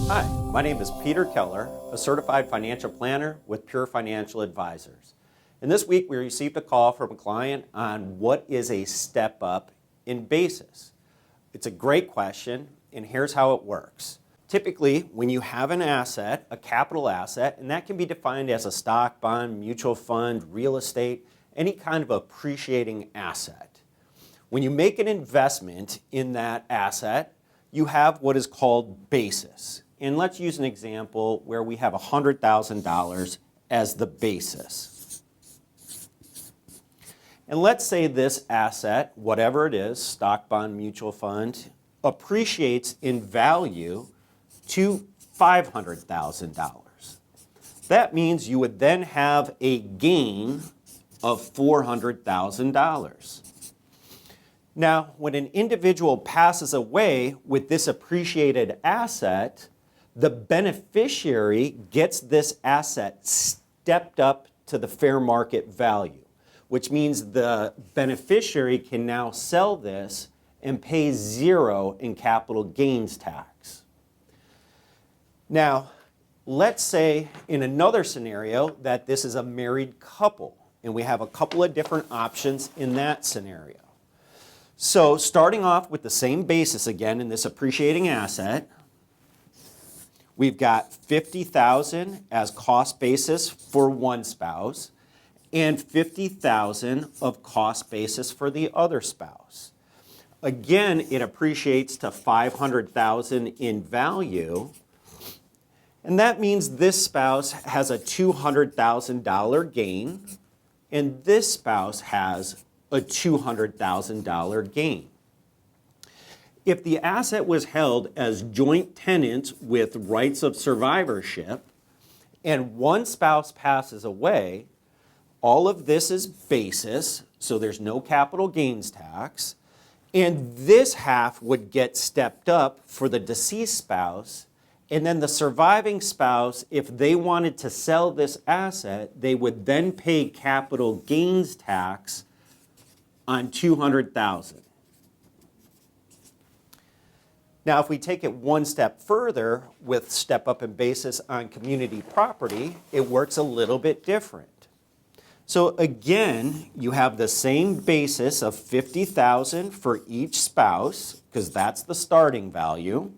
Hi, my name is Peter Keller, a certified financial planner with Pure Financial Advisors. And this week we received a call from a client on what is a step up in basis. It's a great question, and here's how it works. Typically, when you have an asset, a capital asset, and that can be defined as a stock, bond, mutual fund, real estate, any kind of appreciating asset. When you make an investment in that asset, you have what is called basis. And let's use an example where we have $100,000 as the basis. And let's say this asset, whatever it is, stock, bond, mutual fund, appreciates in value to $500,000. That means you would then have a gain of $400,000. Now, when an individual passes away with this appreciated asset, the beneficiary gets this asset stepped up to the fair market value, which means the beneficiary can now sell this and pay zero in capital gains tax. Now, let's say in another scenario that this is a married couple, and we have a couple of different options in that scenario. So starting off with the same basis again in this appreciating asset, we've got $50,000 as cost basis for one spouse and $50,000 of cost basis for the other spouse. Again, it appreciates to $500,000 in value, and that means this spouse has a $200,000 gain and this spouse has a $200,000 gain. If the asset was held as joint tenants with rights of survivorship and one spouse passes away, all of this is basis, so there's no capital gains tax, and this half would get stepped up for the deceased spouse, and then the surviving spouse, if they wanted to sell this asset, they would then pay capital gains tax on $200,000. Now, if we take it one step further with step up in basis on community property, it works a little bit different. So again, you have the same basis of $50,000 for each spouse, because that's the starting value.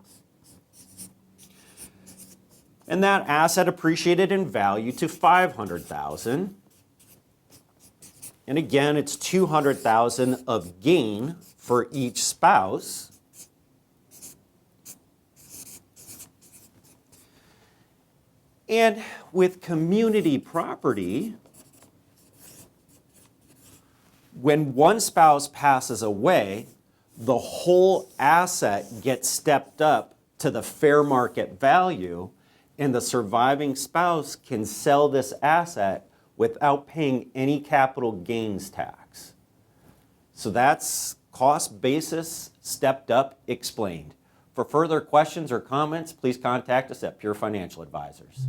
And that asset appreciated in value to $500,000. And again, it's $200,000 of gain for each spouse. And with community property, when one spouse passes away, the whole asset gets stepped up to the fair market value, and the surviving spouse can sell this asset without paying any capital gains tax. So that's cost basis stepped up explained. For further questions or comments, please contact us at Pure Financial Advisors.